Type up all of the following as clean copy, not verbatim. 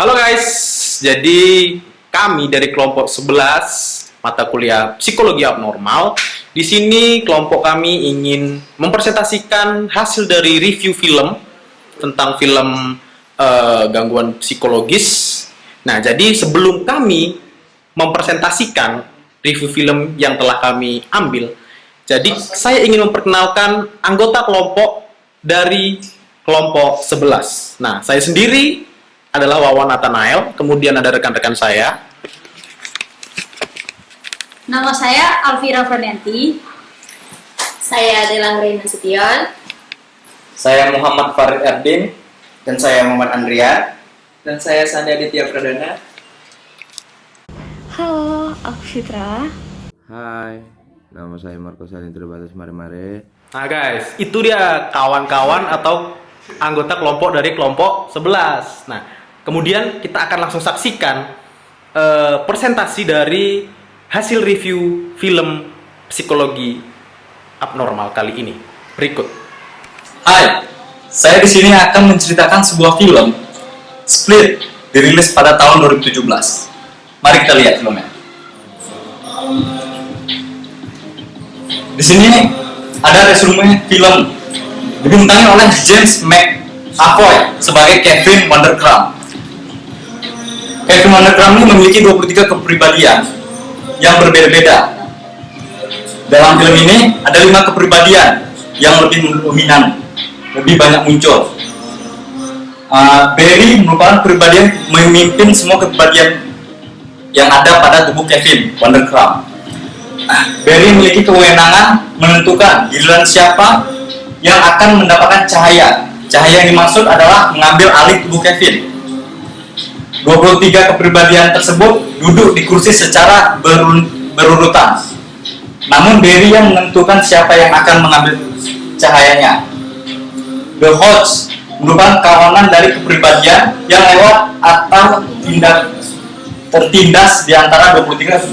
Halo guys, jadi kami dari kelompok 11 mata kuliah Psikologi Abnormal. Di sini kelompok kami ingin mempresentasikan hasil dari review film tentang film gangguan psikologis. Nah, jadi sebelum kami mempresentasikan review film yang telah kami ambil, jadi saya ingin memperkenalkan anggota kelompok dari kelompok 11. Nah, saya sendiri adalah Wawan Nathanael, kemudian ada rekan-rekan saya. Nama saya Alvira Ferdianti. Saya Dela Reina Sution. Saya Muhammad Farid Erdin. Dan saya Muhammad Andria. Dan saya Sandi Aditya Pradana. Halo, aku Fitra. Hai, nama saya Marco Salin Terbatas Mare-Mare. Nah guys, itu dia kawan-kawan atau anggota kelompok dari kelompok 11. Nah, kemudian kita akan langsung saksikan presentasi dari hasil review film Psikologi Abnormal kali ini. Berikut. Hai, saya di sini akan menceritakan sebuah film Split, dirilis pada tahun 2017. Mari kita lihat filmnya. Di sini ada resume film dibintangi oleh James McAvoy sebagai Kevin Wondercraft. Kevin Wondercraft ini memiliki 23 kepribadian yang berbeda-beda. Dalam film ini ada 5 kepribadian yang lebih dominan, lebih banyak muncul. Barry merupakan kepribadian memimpin semua kepribadian yang ada pada tubuh Kevin Wondercraft. Barry memiliki kewenangan menentukan giliran siapa yang akan mendapatkan cahaya. Cahaya yang dimaksud adalah mengambil alih tubuh Kevin. 23 kepribadian tersebut duduk di kursi secara berurutan. Namun Barry yang menentukan siapa yang akan mengambil cahayanya. The Hodge merupakan kawanan dari kepribadian yang lewat atau tertindas di antara 23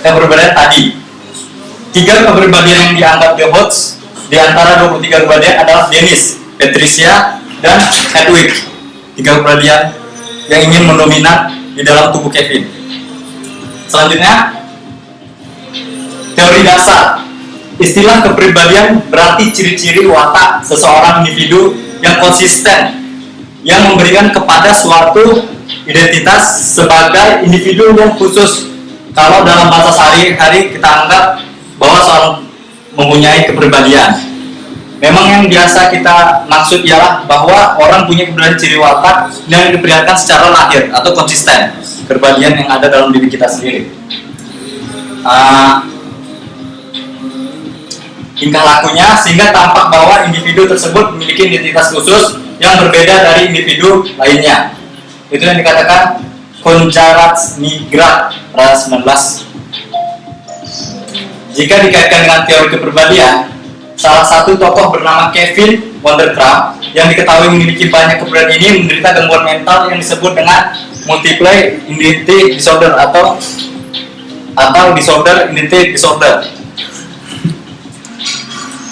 kepribadian tadi. 3 kepribadian yang dianggap The Hodge di antara 23 kepribadian adalah Dennis, Patricia, dan Hedwig. 3 kepribadian yang ingin mendominan di dalam tubuh Kevin. Selanjutnya, teori dasar. Istilah kepribadian berarti ciri-ciri watak seseorang individu yang konsisten, yang memberikan kepada suatu identitas sebagai individu yang khusus. Kalau dalam bahasa sehari-hari kita anggap bahwa seorang mempunyai kepribadian. Memang yang biasa kita maksud ialah bahwa orang punya kepribadian ciri watak yang diperlihatkan secara lahir atau konsisten, kepribadian yang ada dalam diri kita sendiri. Tingkah lakunya sehingga tampak bahwa individu tersebut memiliki identitas khusus yang berbeda dari individu lainnya. Itu yang dikatakan Konjarat-Nigrat pada 19. Jika dikaitkan dengan teori kepribadian, salah satu tokoh bernama Kevin Wondercraft yang diketahui memiliki banyak kepribadian ini menderita gangguan mental yang disebut dengan multiple identity disorder atau disorder identity disorder.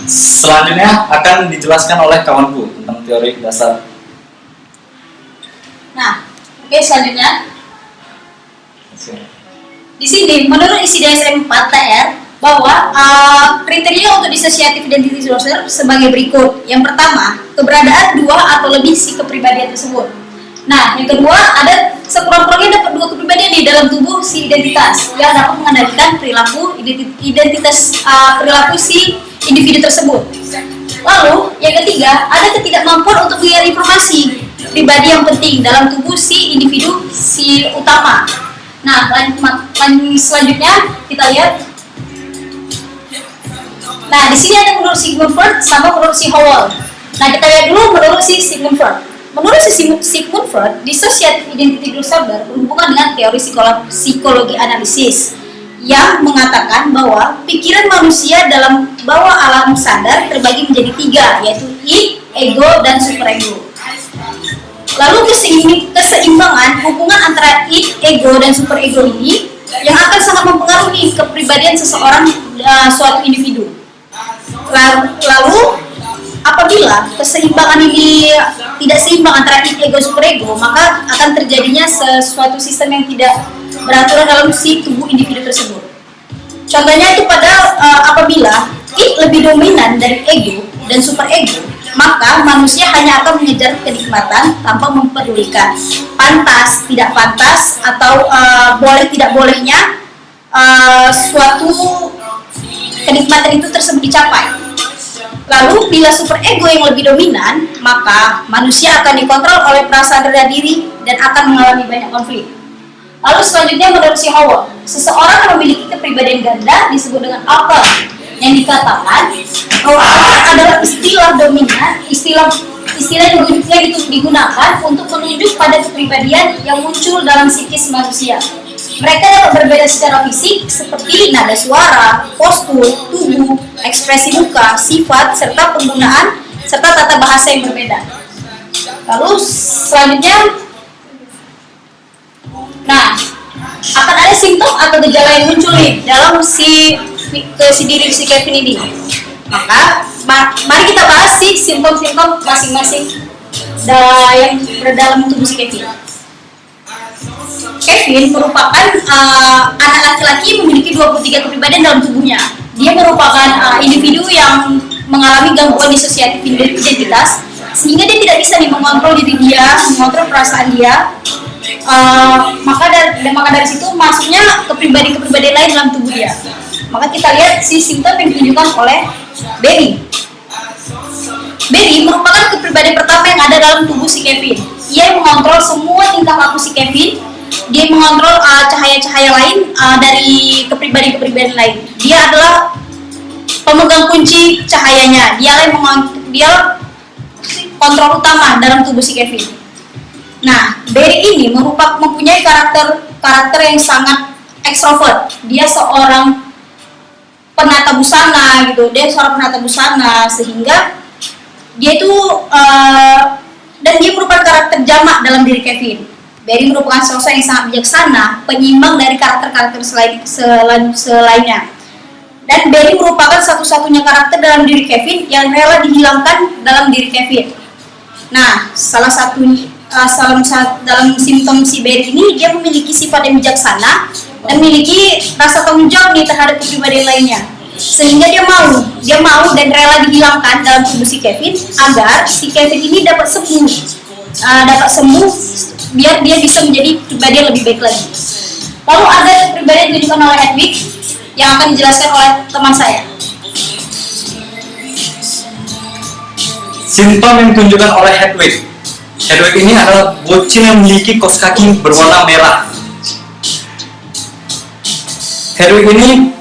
Selanjutnya akan dijelaskan oleh kawanku tentang teori dasar. Nah, oke, selanjutnya. Di sini menurut isi DSM 4TR bahwa kriteria untuk dissociative identity disorder sebagai berikut. Yang pertama, keberadaan 2 atau lebih si kepribadian tersebut. Nah, yang kedua, ada sekurang-kurangnya dapat 2 kepribadian di dalam tubuh si identitas yang dapat mengendalikan perilaku perilaku si individu tersebut. Lalu, yang ketiga, ada ketidakmampuan untuk mengirim informasi pribadi yang penting dalam tubuh si individu si utama. Nah, selanjutnya kita lihat. Nah, di sini ada menurut Sigmund Freud sama menurut si Howell. Nah, kita lihat dulu menurut si Sigmund Freud. Menurut si Sigmund Freud, dissociative identity disorder berhubungan dengan teori psikologi analisis yang mengatakan bahwa pikiran manusia dalam bawah alam sadar terbagi menjadi 3, yaitu id, ego, dan superego. Lalu keseimbangan hubungan antara id, ego, dan superego ini yang akan sangat mempengaruhi kepribadian seseorang suatu individu. Lalu apabila apabila keseimbangan ini tidak seimbang antara ego superego, maka akan terjadinya sesuatu sistem yang tidak beraturan dalam si tubuh individu tersebut. Contohnya itu pada apabila id lebih dominan dari ego dan superego, maka manusia hanya akan mengejar kenikmatan tanpa memperdulikan pantas, tidak pantas, atau boleh tidak bolehnya suatu kenikmatan itu tersebut dicapai. Lalu bila superego yang lebih dominan, maka manusia akan dikontrol oleh perasaan rendah diri dan akan mengalami banyak konflik. Lalu selanjutnya menurut si Howard, seseorang yang memiliki kepribadian ganda disebut dengan alter, yang dikatakan bahwa alter adalah istilah dominan, istilah yang digunakan untuk menunjuk pada kepribadian yang muncul dalam psikis manusia. Mereka dapat berbeda secara fisik seperti nada suara, postur, tubuh, ekspresi muka, sifat, serta penggunaan serta tata bahasa yang berbeda. Lalu selanjutnya, nah, akan ada simptom atau gejala yang muncul nih dalam si diri si Kevin ini. Maka mari kita bahas si simptom-simptom masing-masing yang berada dalam tubuh si Kevin. Kevin merupakan anak laki-laki yang memiliki 23 kepribadian dalam tubuhnya. Dia merupakan individu yang mengalami gangguan disosiatif identitas, sehingga dia tidak bisa mengontrol diri dia, mengontrol perasaan dia. Maka dari situ masuknya kepribadian lain dalam tubuh dia. Maka kita lihat si simptom yang ditunjukkan oleh Barry. Barry merupakan kepribadian pertama yang ada dalam tubuh si Kevin. Ia mengontrol semua tingkah laku si Kevin. Dia mengontrol cahaya-cahaya lain dari kepribadian lain. Dia adalah pemegang kunci cahayanya. Dia kontrol utama dalam tubuh si Kevin. Nah, Barry ini mempunyai karakter yang sangat ekstrovert. Dia seorang penata busana gitu. Sehingga dia itu dan dia merupakan karakter jamak dalam diri Kevin. Barry merupakan sosok yang sangat bijaksana, penyimbang dari karakter-karakter selainnya. Dan Barry merupakan satu-satunya karakter dalam diri Kevin yang rela dihilangkan dalam diri Kevin. Nah, dalam simptom si Barry ini, dia memiliki sifat yang bijaksana dan memiliki rasa tanggung jawab terhadap kepribadian lainnya. Sehingga dia mau dan rela dihilangkan dalam tubuh si Kevin agar si Kevin ini dapat sembuh biar dia bisa menjadi pribadi yang lebih baik lagi. Lalu ada kepribadian yang ditunjukkan oleh Hedwig yang akan dijelaskan oleh teman saya. Simptom yang ditunjukkan oleh Hedwig. Hedwig ini adalah bocil yang memiliki kaos kaki berwarna merah. Hedwig ini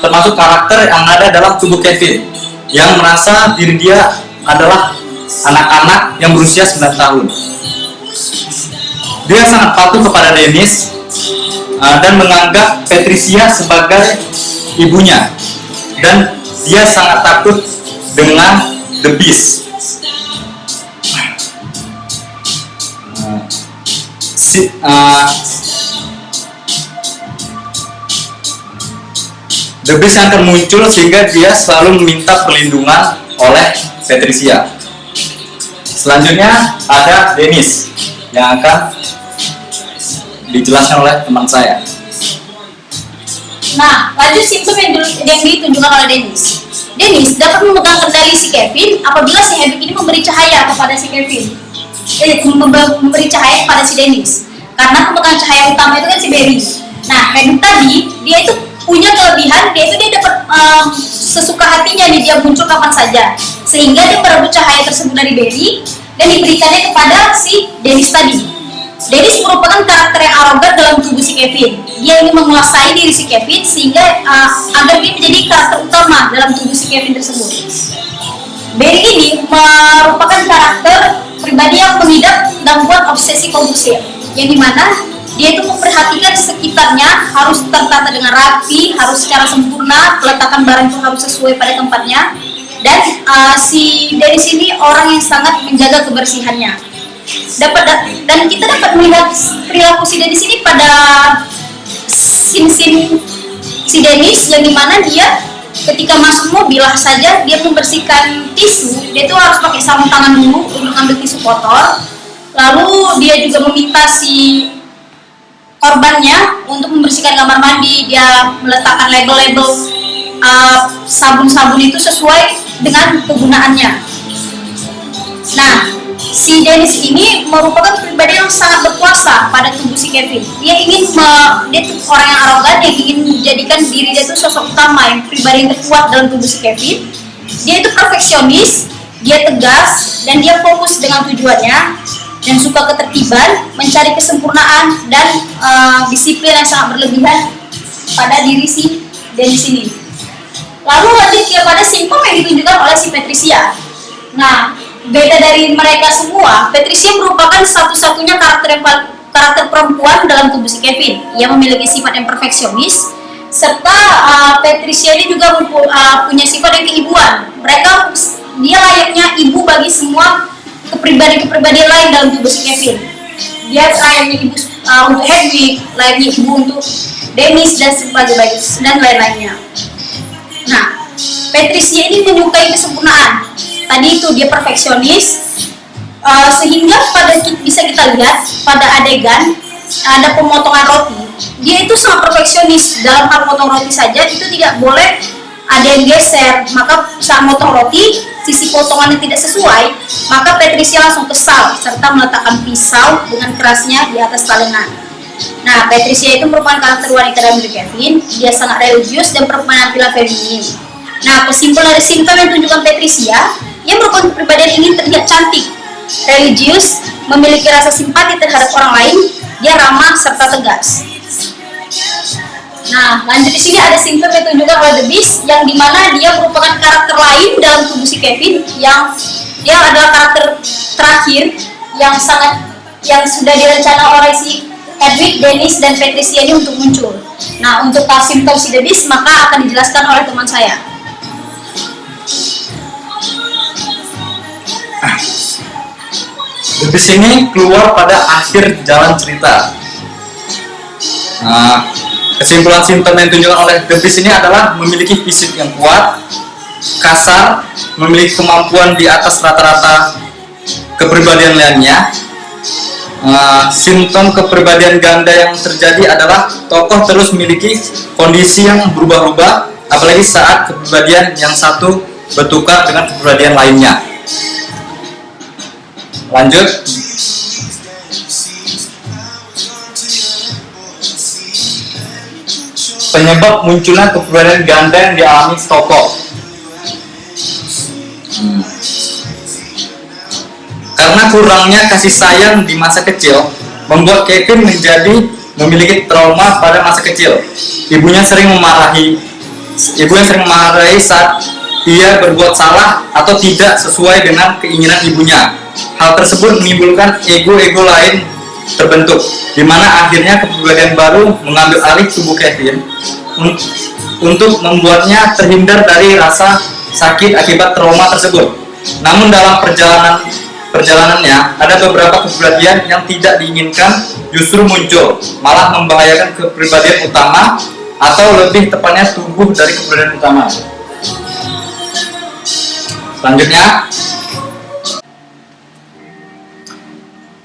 termasuk karakter yang ada dalam tubuh Kevin, yang merasa diri dia adalah anak-anak yang berusia 9 tahun. Dia sangat patuh kepada Dennis dan menganggap Patricia sebagai ibunya, dan dia sangat takut dengan The Beast. The Beast yang akan muncul sehingga dia selalu meminta perlindungan oleh Patricia. Selanjutnya ada Dennis yang akan dijelaskan oleh teman saya. Nah, lanjut simptom yang ditunjukkan oleh Dennis. Dennis dapat memegang kendali si Kevin apabila si Hedwig ini memberi cahaya kepada si Kevin. Memberi cahaya kepada si Dennis. Karena pemegang cahaya utama itu kan si Barry. Nah, Hedwig tadi dia itu punya kelebihan, dia dapat sesuka hatinya dia muncul kapan saja. Sehingga dia merebut cahaya tersebut dari Barry dan diberikannya kepada si Dennis tadi. Dennis merupakan karakter yang arogan dalam tubuh si Kevin. Dia ingin menguasai diri si Kevin sehingga agar dia menjadi karakter utama dalam tubuh si Kevin tersebut. Barry ini merupakan karakter pribadi yang mengidap gangguan obsesi kompulsif, yang dimana dia itu memperhatikan sekitarnya harus tertata dengan rapi, harus secara sempurna, peletakan barang itu harus sesuai pada tempatnya. Dan si Dennis ini orang yang sangat menjaga kebersihannya. Dan kita dapat melihat perilaku si Dennis ini pada scene si Dennis yang dimana dia ketika masuk mobil saja dia membersihkan tisu, dia tuh harus pakai sarung tangan dulu untuk ambil tisu kotor. Lalu dia juga meminta si korbannya untuk membersihkan kamar mandi. Dia meletakkan label-label sabun-sabun itu sesuai dengan kegunaannya. Nah, si Dennis ini merupakan pribadi yang sangat berkuasa pada tubuh si Kevin. Dia tuh orang yang arogan yang ingin menjadikan diri dia itu sosok utama, yang pribadi yang terkuat dalam tubuh si Kevin. Dia itu perfeksionis, dia tegas, dan dia fokus dengan tujuannya, dan suka ketertiban, mencari kesempurnaan, dan disiplin yang sangat berlebihan pada diri si Dennis ini. Lalu lanjut kepada simptom yang ditunjukkan oleh si Patricia. Nah, beda dari mereka semua, Patricia merupakan satu-satunya karakter perempuan dalam tubuh si Kevin. Ia memiliki sifat yang perfeksionis, serta Patricia ini juga punya sifat yang keibuan. Dia layaknya ibu bagi semua kepribadian lain dalam tubuh si Kevin. Dia layaknya ibu untuk Hedwig, layaknya ibu untuk Dennis dan lain-lainnya. Nah, Patricia ini menyukai kesempurnaan. Tadi itu dia perfeksionis, sehingga bisa kita lihat pada adegan ada pemotongan roti. Dia itu sangat perfeksionis dalam hal potong roti saja, itu tidak boleh ada yang geser. Maka saat potong roti, sisi potongannya tidak sesuai, maka Patricia langsung kesal serta meletakkan pisau dengan kerasnya di atas talenan. Nah, Patricia itu merupakan karakter wanita dalam diri Kevin. Dia sangat religius dan berpenampilan feminin. Nah, kesimpulan dari simptom yang ditunjukkan Patricia, ia merupakan kepribadian yang ingin terlihat cantik, religius, memiliki rasa simpati terhadap orang lain, dia ramah serta tegas. Nah, lanjut di sini ada simptom yang ditunjukkan oleh The Beast, yang dimana dia merupakan karakter lain dalam tubuh si Kevin, yang dia adalah karakter terakhir yang sudah direncana oleh si Hedwig, Dennis, dan Patricia ini untuk muncul. Nah, untuk simptom si The Beast maka akan dijelaskan oleh teman saya. The Beast ini keluar pada akhir jalan cerita. Nah, kesimpulan simptom yang ditunjukkan oleh The Beast ini adalah memiliki fisik yang kuat, kasar, memiliki kemampuan di atas rata-rata kepribadian lainnya. Simptom kepribadian ganda yang terjadi adalah tokoh terus memiliki kondisi yang berubah-ubah, apalagi saat kepribadian yang satu bertukar dengan kepribadian lainnya. Lanjut. Penyebab munculnya kepribadian ganda yang dialami tokoh. Karena kurangnya kasih sayang di masa kecil, membuat Kevin memiliki trauma pada masa kecil. Ibunya sering memarahi saat ia berbuat salah atau tidak sesuai dengan keinginan ibunya. Hal tersebut menimbulkan ego-ego lain terbentuk, di mana akhirnya kepribadian baru mengambil alih tubuh Kevin untuk membuatnya terhindar dari rasa sakit akibat trauma tersebut. Namun dalam perjalanannya ada beberapa kepribadian yang tidak diinginkan justru muncul, malah membahayakan kepribadian utama atau lebih tepatnya tubuh dari kepribadian utama. Selanjutnya,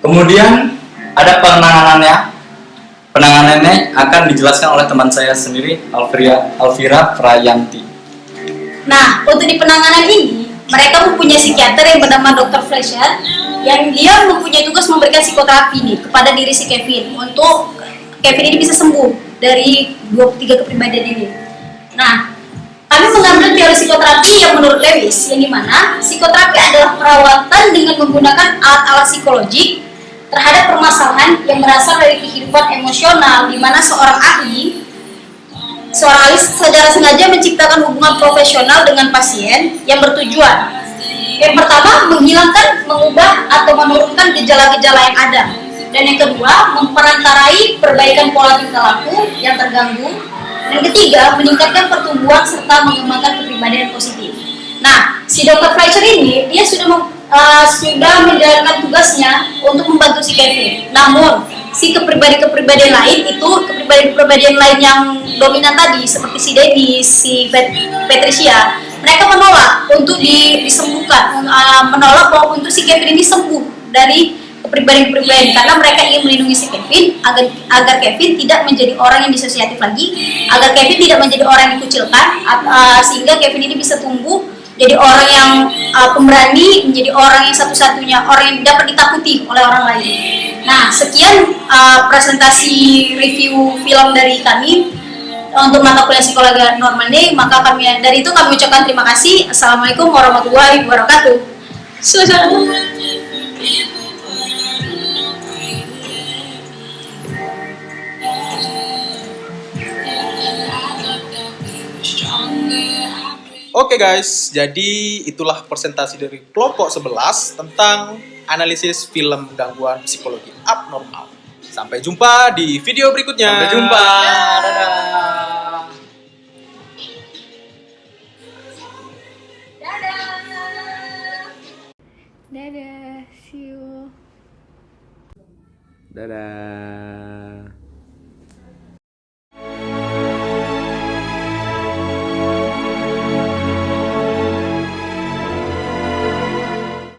kemudian ada penanganannya. Penanganannya akan dijelaskan oleh teman saya sendiri, Alvira Frayanti. Nah, untuk di penanganan ini, mereka mempunyai psikiater yang bernama Dr. Fletcher, yang dia mempunyai tugas memberikan psikoterapi nih kepada diri si Kevin untuk Kevin ini bisa sembuh dari 23 kepribadian ini. Nah, kami mengambil teori psikoterapi yang menurut Lewis, yang dimana psikoterapi adalah perawatan dengan menggunakan alat-alat psikologik terhadap permasalahan yang berasal dari kehidupan emosional, di mana seorang ahli secara sengaja menciptakan hubungan profesional dengan pasien yang bertujuan, yang pertama, menghilangkan, mengubah, atau menurunkan gejala-gejala yang ada, dan yang kedua, memperantarai perbaikan pola tingkah laku yang terganggu, dan ketiga, meningkatkan pertumbuhan serta mengembangkan kepribadian positif. Nah, si Dr. Fletcher ini dia sudah menjalankan tugasnya untuk membantu si Kevin. Namun si kepribadian-kepribadian lain itu kepribadian-kepribadian lain yang dominan tadi seperti si Dennis, si Patricia, mereka menolak untuk disembuhkan, menolak bahwa untuk si Kevin ini sembuh dari kepribadian-kepribadian karena mereka ingin melindungi si Kevin agar Kevin tidak menjadi orang yang disosiatif lagi, agar Kevin tidak menjadi orang yang dikucilkan, sehingga Kevin ini bisa tumbuh jadi orang yang pemberani, menjadi orang yang satu-satunya orang yang dapat ditakuti oleh orang lain. Nah, sekian presentasi review film dari kami untuk mata kuliah psikologi normal ini. Maka dari itu kami ucapkan terima kasih. Assalamualaikum warahmatullahi wabarakatuh. Oke guys, jadi itulah presentasi dari kelompok 11 tentang analisis film gangguan psikologi abnormal. Sampai jumpa di video berikutnya. Sampai jumpa. Dadah. Dadah, see you. Dadah.